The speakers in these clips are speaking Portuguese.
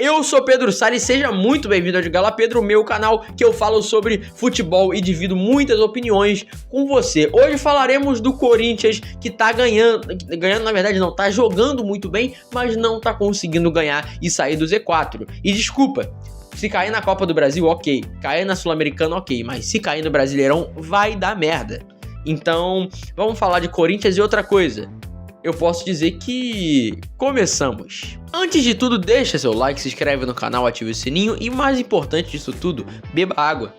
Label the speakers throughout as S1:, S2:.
S1: Eu sou Pedro Salles, seja muito bem-vindo ao de Gala Pedro, meu canal que eu falo sobre futebol e divido muitas opiniões com você. Hoje falaremos do Corinthians que tá ganhando na verdade não, tá jogando muito bem, mas não tá conseguindo ganhar e sair do Z4. E desculpa, se cair na Copa do Brasil, ok, cair na Sul-Americana, ok, mas se cair no Brasileirão, vai dar merda. Então, vamos falar de Corinthians e outra coisa. Eu posso dizer que começamos. Antes de tudo, deixa seu like, se inscreve no canal, ativa o sininho e mais importante disso tudo, beba água.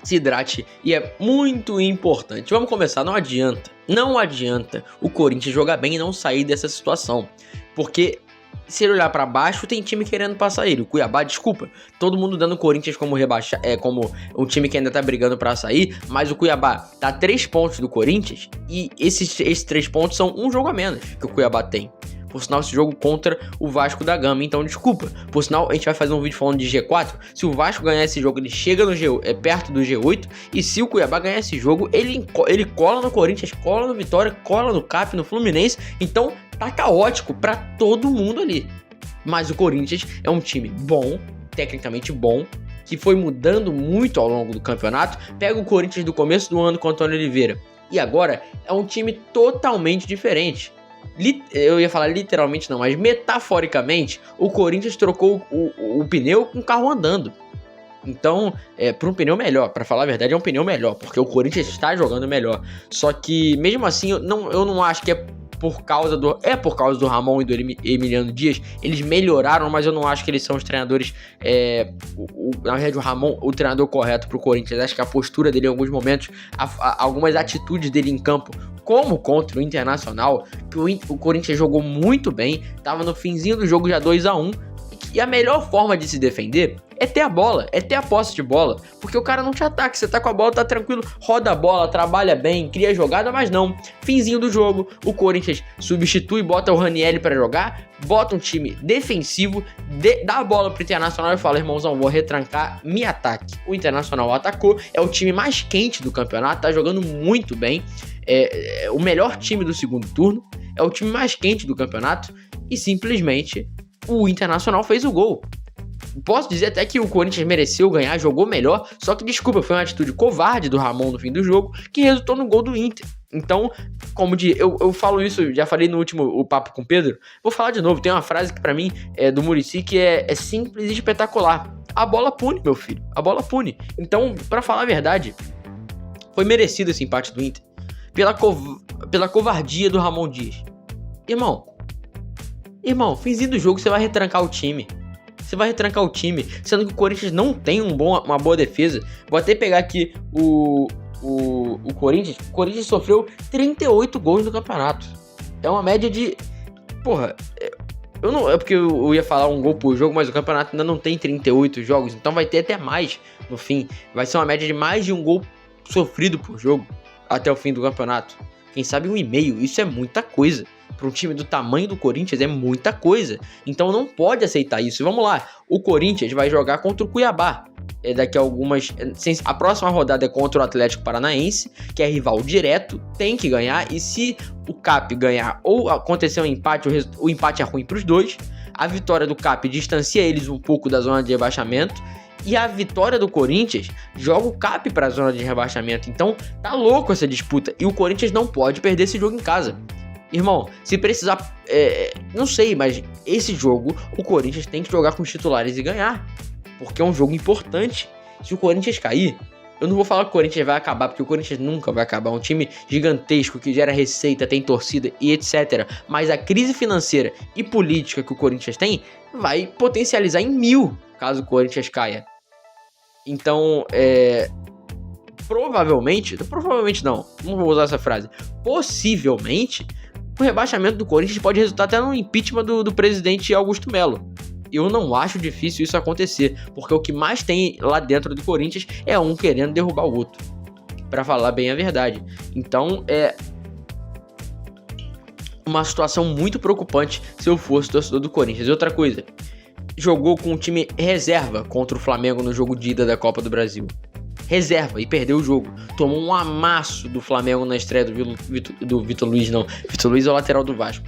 S1: Se hidrate e é muito importante. Vamos começar, não adianta o Corinthians jogar bem e não sair dessa situação. Porque se ele olhar pra baixo, tem time querendo passar ele. O Cuiabá, desculpa, todo mundo dando o Corinthians como como um time que ainda tá brigando pra sair, mas o Cuiabá tá a 3 pontos do Corinthians e esses 3 pontos são um jogo a menos que o Cuiabá tem. Por sinal, esse jogo contra o Vasco da Gama, então desculpa. Por sinal, a gente vai fazer um vídeo falando de G4. Se o Vasco ganhar esse jogo, ele chega no perto do G8. E se o Cuiabá ganhar esse jogo, ele cola no Corinthians, cola no Vitória, cola no CAP, no Fluminense. Então tá caótico pra todo mundo ali. Mas o Corinthians é um time bom, tecnicamente bom, que foi mudando muito ao longo do campeonato. Pega o Corinthians do começo do ano com o Antônio Oliveira. E agora é um time totalmente diferente. Eu ia falar literalmente não, mas metaforicamente, o Corinthians trocou o pneu com o carro andando. Então, para um pneu melhor, para falar a verdade, é um pneu melhor, porque o Corinthians está jogando melhor. Só que, mesmo assim, eu não acho que é por causa do Ramon e do Emiliano Dias. Eles melhoraram, mas eu não acho que eles são os treinadores. Na verdade, o Ramon, o treinador correto pro Corinthians. Acho que a postura dele em alguns momentos, algumas atitudes dele em campo, como contra o Internacional, que o Corinthians jogou muito bem, tava no finzinho do jogo já 2-1. E a melhor forma de se defender é ter a bola, é ter a posse de bola, porque o cara não te ataca, você tá com a bola, tá tranquilo, roda a bola, trabalha bem, cria jogada, mas não. Finzinho do jogo, o Corinthians substitui, bota o Ranieri pra jogar, bota um time defensivo, dá a bola pro Internacional e fala, irmãozão, vou retrancar, me ataque. O Internacional atacou, é o time mais quente do campeonato, tá jogando muito bem, é o melhor time do segundo turno, é o time mais quente do campeonato e simplesmente o Internacional fez o gol. Posso dizer até que o Corinthians mereceu ganhar, jogou melhor, só que desculpa, foi uma atitude covarde do Ramon no fim do jogo, que resultou no gol do Inter. Então, como eu falo isso, já falei no último o papo com o Pedro, vou falar de novo, tem uma frase que pra mim é do Muricy que é simples e espetacular. A bola pune, meu filho, a bola pune. Então, pra falar a verdade, foi merecido esse empate do Inter, pela covardia do Ramon Dias. Irmão, finzinho do jogo você vai retrancar o time. Sendo que o Corinthians não tem uma boa defesa. Vou até pegar aqui o Corinthians. O Corinthians sofreu 38 gols no campeonato. É uma média de... Porra, é porque eu ia falar um gol por jogo, mas o campeonato ainda não tem 38 jogos. Então vai ter até mais no fim. Vai ser uma média de mais de um gol sofrido por jogo até o fim do campeonato. Quem sabe 1,5. Isso é muita coisa. Para um time do tamanho do Corinthians é muita coisa. Então não pode aceitar isso. Vamos lá, o Corinthians vai jogar contra o Cuiabá. Daqui a a próxima rodada é contra o Atlético Paranaense, que é rival direto, tem que ganhar. E se o CAP ganhar ou acontecer um empate, o empate é ruim para os dois. A vitória do CAP distancia eles um pouco da zona de rebaixamento. E a vitória do Corinthians joga o CAP para a zona de rebaixamento. Então tá louco essa disputa. E o Corinthians não pode perder esse jogo em casa. Irmão, se precisar, não sei, mas esse jogo o Corinthians tem que jogar com os titulares e ganhar, porque é um jogo importante. Se o Corinthians cair, eu não vou falar que o Corinthians vai acabar, porque o Corinthians nunca vai acabar, é um time gigantesco que gera receita, tem torcida e etc. Mas a crise financeira e política que o Corinthians tem vai potencializar em 1000 caso o Corinthians caia. Então, provavelmente não vou usar essa frase, possivelmente o rebaixamento do Corinthians pode resultar até no impeachment do presidente Augusto Melo. Eu não acho difícil isso acontecer, porque o que mais tem lá dentro do Corinthians é um querendo derrubar o outro, pra falar bem a verdade. Então é uma situação muito preocupante se eu fosse torcedor do Corinthians. E outra coisa, jogou com o time reserva contra o Flamengo no jogo de ida da Copa do Brasil. reserva e perdeu o jogo. Tomou um amasso do Flamengo na estreia do Vitor Luiz, não. Vitor Luiz é o lateral do Vasco.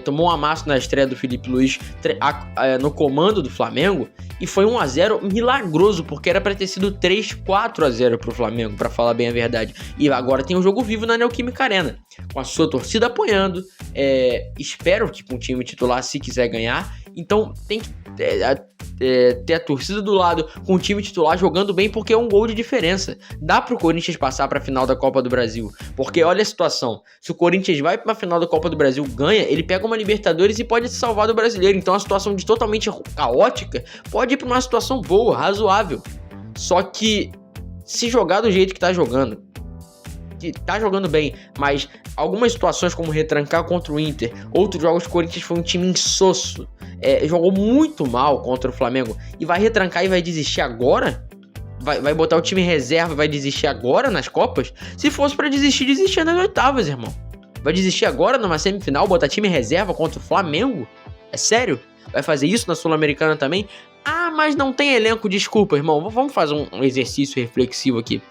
S1: Tomou um amasso na estreia do Felipe Luiz no comando do Flamengo e foi 1-0 milagroso, porque era pra ter sido 3-4-0 pro Flamengo, pra falar bem a verdade. E agora tem um jogo vivo na Neoquímica Arena, com a sua torcida apoiando. Espero que com o time titular, se quiser ganhar. Então tem que ter a torcida do lado com o time titular jogando bem, porque é um gol de diferença. Dá pro Corinthians passar pra final da Copa do Brasil, porque olha a situação, se o Corinthians vai pra final da Copa do Brasil, ganha, ele pega uma Libertadores e pode se salvar do Brasileiro. Então a situação de totalmente caótica pode ir pra uma situação boa, razoável. Só que se jogar do jeito que tá jogando bem, mas algumas situações como retrancar contra o Inter, outros jogos o Corinthians foi um time insosso, jogou muito mal contra o Flamengo e vai retrancar e vai desistir agora? Vai botar o time em reserva e vai desistir agora nas Copas? Se fosse pra desistir nas oitavas, irmão. Vai desistir agora numa semifinal, botar time em reserva contra o Flamengo? É sério? Vai fazer isso na Sul-Americana também? Ah, mas não tem elenco, desculpa, irmão. Vamos fazer um exercício reflexivo aqui.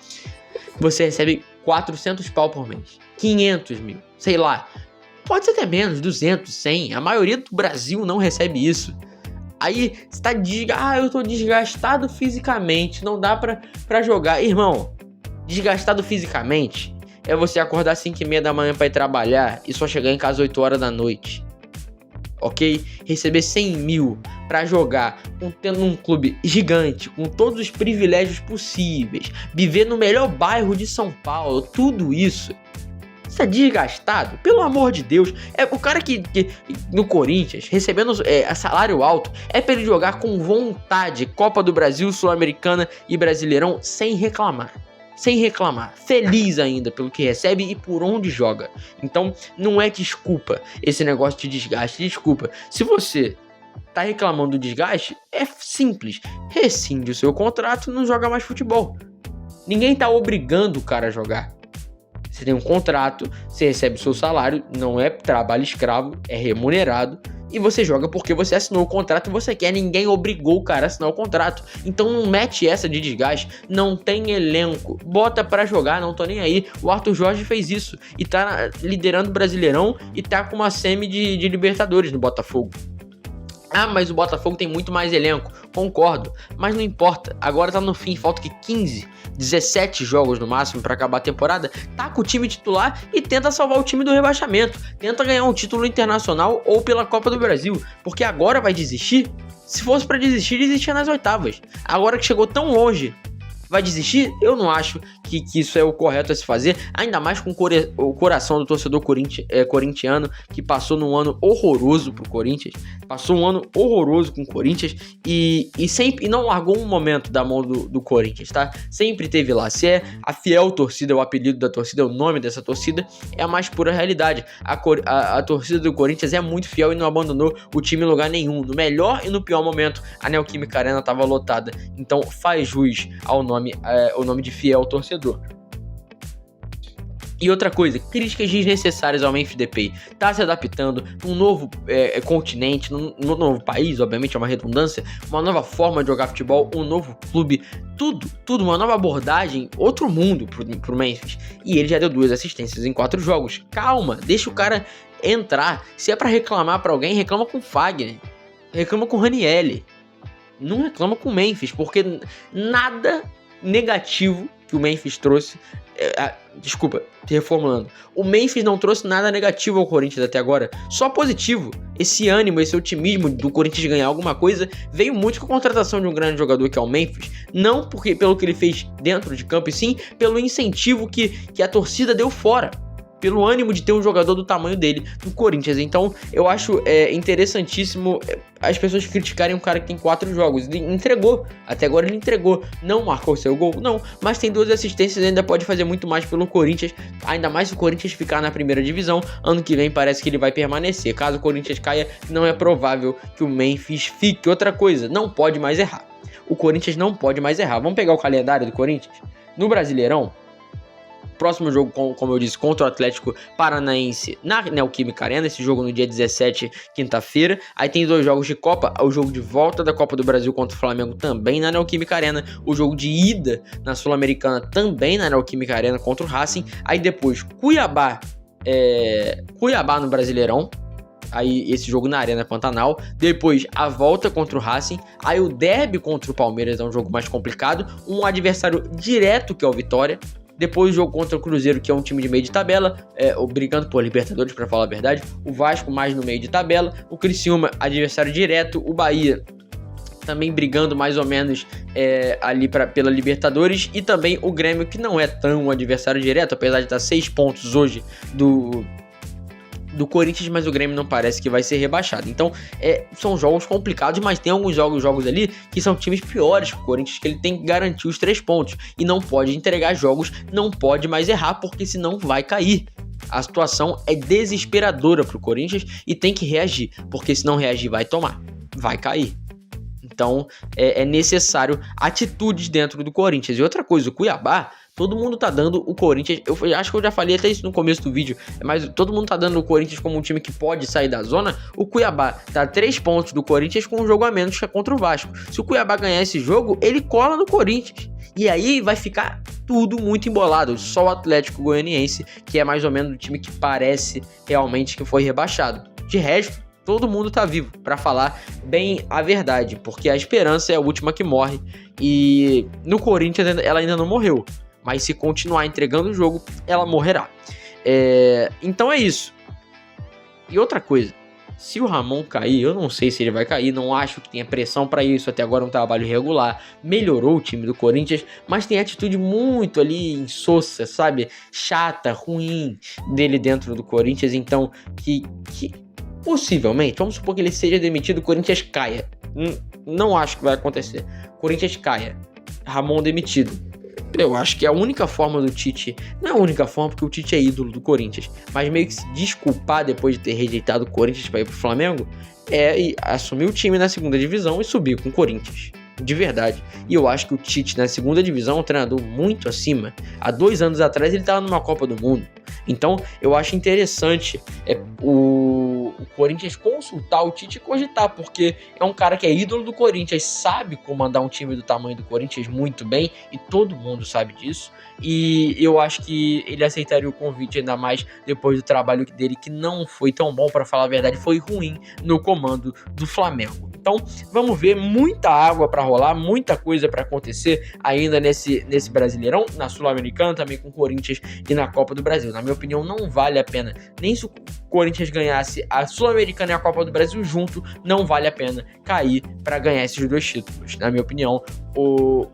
S1: Você recebe 400 pau por mês, 500 mil, sei lá, pode ser até menos, 200, 100, a maioria do Brasil não recebe isso. Aí você tá eu tô desgastado fisicamente, não dá pra jogar. Irmão, desgastado fisicamente é você acordar às 5h30 da manhã pra ir trabalhar e só chegar em casa 8 horas da noite. Ok? Receber 100 mil pra jogar, tendo um clube gigante, com todos os privilégios possíveis, viver no melhor bairro de São Paulo, tudo isso. Isso é desgastado? Pelo amor de Deus. O cara que no Corinthians, recebendo salário alto, é pra ele jogar com vontade Copa do Brasil, Sul-Americana e Brasileirão sem reclamar. Feliz ainda pelo que recebe e por onde joga. Então não é desculpa esse negócio de desgaste, desculpa. Se você tá reclamando do desgaste, é simples, rescinde o seu contrato e não joga mais futebol. Ninguém tá obrigando o cara a jogar. Você tem um contrato, você recebe o seu salário, não é trabalho escravo, é remunerado. E você joga porque você assinou o contrato e você quer. Ninguém obrigou o cara a assinar o contrato. Então não mete essa de desgaste. Não tem elenco. Bota pra jogar, não tô nem aí. O Arthur Jorge fez isso. E tá liderando o Brasileirão e tá com uma semi de Libertadores no Botafogo. Ah, mas o Botafogo tem muito mais elenco. Concordo, mas não importa. Agora tá no fim, falta que 15, 17 jogos no máximo pra acabar a temporada. Tá com o time titular e tenta salvar o time do rebaixamento. Tenta ganhar um título internacional ou pela Copa do Brasil. Porque agora vai desistir? Se fosse pra desistir, desistia nas oitavas. Agora que chegou tão longe, vai desistir? Eu não acho que isso é o correto a se fazer, ainda mais com o coração do torcedor corintiano, que passou num ano horroroso pro Corinthians, passou um ano horroroso com o Corinthians e não largou um momento da mão do Corinthians, tá? Sempre teve lá. Se é a fiel torcida, o apelido da torcida, o nome dessa torcida, é a mais pura realidade. A torcida do Corinthians é muito fiel e não abandonou o time em lugar nenhum. No melhor e no pior momento, a Neoquímica Arena tava lotada. Então faz jus ao nome, o nome de fiel torcedor. E outra coisa, críticas desnecessárias ao Memphis Depay. Tá se adaptando num novo continente, num novo país, obviamente é uma redundância, uma nova forma de jogar futebol, um novo clube, tudo, uma nova abordagem, outro mundo pro Memphis. E ele já deu 2 assistências em 4 jogos. Calma, deixa o cara entrar. Se é pra reclamar pra alguém, reclama com o Fagner, reclama com o Ranieri. Não reclama com o Memphis, porque nada negativo que o Memphis trouxe, desculpa, reformulando, o Memphis não trouxe nada negativo ao Corinthians até agora, só positivo. Esse ânimo, esse otimismo do Corinthians ganhar alguma coisa veio muito com a contratação de um grande jogador que é o Memphis, não porque pelo que ele fez dentro de campo, e sim pelo incentivo que a torcida deu fora, pelo ânimo de ter um jogador do tamanho dele no Corinthians. Então eu acho interessantíssimo as pessoas criticarem um cara que tem 4 jogos. Ele entregou, até agora ele entregou, não marcou seu gol, não, mas tem 2 assistências e ainda pode fazer muito mais pelo Corinthians, ainda mais se o Corinthians ficar na primeira divisão. Ano que vem parece que ele vai permanecer. Caso o Corinthians caia, não é provável que o Memphis fique. Outra coisa, não pode mais errar. O Corinthians não pode mais errar. Vamos pegar o calendário do Corinthians? No Brasileirão, próximo jogo, como eu disse, contra o Atlético Paranaense na Neoquímica Arena, esse jogo no dia 17, quinta-feira. Aí tem 2 jogos de Copa, o jogo de volta da Copa do Brasil contra o Flamengo também na Neoquímica Arena, o jogo de ida na Sul-Americana também na Neoquímica Arena contra o Racing. Aí depois Cuiabá no Brasileirão, aí esse jogo na Arena Pantanal, depois a volta contra o Racing, aí o derby contra o Palmeiras é um jogo mais complicado, um adversário direto que é o Vitória, depois o jogo contra o Cruzeiro, que é um time de meio de tabela, brigando por Libertadores, para falar a verdade, o Vasco mais no meio de tabela, o Criciúma adversário direto, o Bahia também brigando mais ou menos ali pela Libertadores, e também o Grêmio, que não é tão um adversário direto, apesar de estar 6 pontos hoje do Corinthians, mas o Grêmio não parece que vai ser rebaixado. Então, são jogos complicados, mas tem alguns jogos ali que são times piores que o Corinthians, que ele tem que garantir os 3 pontos. E não pode entregar jogos, não pode mais errar, porque senão vai cair. A situação é desesperadora pro Corinthians e tem que reagir, porque se não reagir vai cair. Então, é necessário atitudes dentro do Corinthians. E outra coisa, o Cuiabá, todo mundo tá dando o Corinthians, eu acho que eu já falei até isso no começo do vídeo, mas todo mundo tá dando o Corinthians como um time que pode sair da zona. O Cuiabá tá a 3 pontos do Corinthians com um jogo a menos que é contra o Vasco. Se o Cuiabá ganhar esse jogo, ele cola no Corinthians. E aí vai ficar tudo muito embolado. Só o Atlético Goianiense, que é mais ou menos o time que parece realmente que foi rebaixado. De resto, todo mundo tá vivo, pra falar bem a verdade, porque a esperança é a última que morre, e no Corinthians ela ainda não morreu, mas se continuar entregando o jogo, ela morrerá. Então é isso. E outra coisa, se o Ramon cair, eu não sei se ele vai cair, não acho que tenha pressão pra isso, até agora é um trabalho regular, melhorou o time do Corinthians, mas tem atitude muito ali insossa, sabe, chata, ruim dele dentro do Corinthians, então que possivelmente, vamos supor que ele seja demitido, o Corinthians caia. Não acho que vai acontecer. Corinthians caia, Ramon demitido. Eu acho que a única forma do Tite, não é a única forma porque o Tite é ídolo do Corinthians, mas meio que se desculpar depois de ter rejeitado o Corinthians para ir pro Flamengo, assumir o time na segunda divisão e subir com o Corinthians. De verdade. E eu acho que o Tite na segunda divisão é um treinador muito acima. Há 2 anos atrás ele estava numa Copa do Mundo. Então eu acho interessante o Corinthians consultar o Tite e cogitar, porque é um cara que é ídolo do Corinthians, sabe comandar um time do tamanho do Corinthians muito bem, e todo mundo sabe disso. E eu acho que ele aceitaria o convite, ainda mais depois do trabalho dele, que não foi tão bom, para falar a verdade, foi ruim no comando do Flamengo. Então vamos ver, muita água para rolar, muita coisa para acontecer ainda nesse Brasileirão, na Sul-Americana também com o Corinthians e na Copa do Brasil. Na minha opinião, não vale a pena, nem se o Corinthians ganhasse a Sul-Americana e a Copa do Brasil junto, não vale a pena cair para ganhar esses 2 títulos. Na minha opinião, o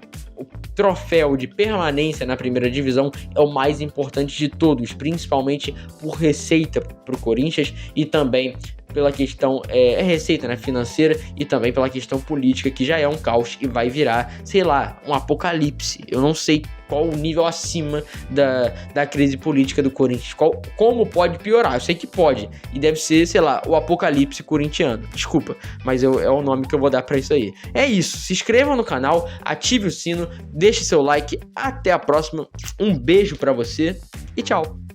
S1: troféu de permanência na primeira divisão é o mais importante de todos, principalmente por receita para o Corinthians e também pela questão receita, né, financeira, e também pela questão política, que já é um caos e vai virar, sei lá, um apocalipse. Eu não sei qual o nível acima da crise política do Corinthians, como pode piorar. Eu sei que pode, e deve ser, sei lá, o apocalipse corintiano. Desculpa, mas é o nome que eu vou dar pra isso aí. É isso, se inscreva no canal, ative o sino, deixe seu like, até a próxima, um beijo pra você e tchau!